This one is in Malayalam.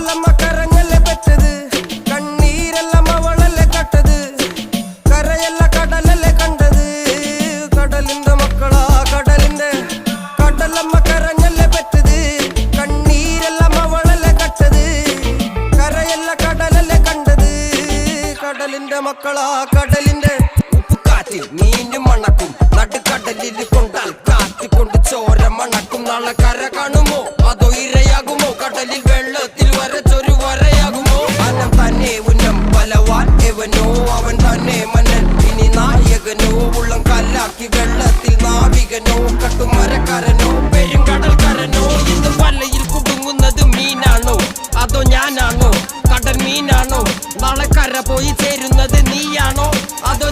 കടലമ്മ കരഞ്ഞല്ലേ പെറ്റത്, കണ്ണീരെല്ലാം അവളല്ലേ കട്ടത്, കരയല്ല കടലല്ലേ കണ്ടത്. കടലിന്റെ മക്കളാ കടലിന്റെ, കടലമ്മ കരഞ്ഞല്ലേ പെറ്റത്, കണ്ണീരെല്ലാം അവളല്ലേ കട്ടത്, കരയല്ല കടലല്ലേ കണ്ടത്. കടലിന്റെ മക്കളാ കടലിന്റെ. ഉപ്പുകാറ്റിൽ മീനും മണക്കും, നടുക്കടലിൽ കൊണ്ടാൽ കാറ്റിക്കൊണ്ട് ചോര മണക്കും. നാളെ കര കാണുമോ അതോ ഇരയാകുമോ, കടലിൽ വെള്ളത്തിൽ വരച്ചൊരു വരയാകുമോ. അനം തന്നെ ഉന്നം ബലവാൻ എവനോ, അവൻ തന്നെ മന്നൻ ഇനി നായകനോ. ഉള്ളം കല്ലാക്കി വെള്ളത്തിൽ നാവികനോ, കട്ടുമരക്കാരനോ പെരുങ്കടൽക്കാരനോ. ഇന്ന് വലയിൽ കുടുങ്ങുന്നത് മീനാണോ അതോ ഞാനാണോ, കടൽ മീനാണോ. നാളെ കര പോയി ചേരുന്നത് നീയാണോ അതോ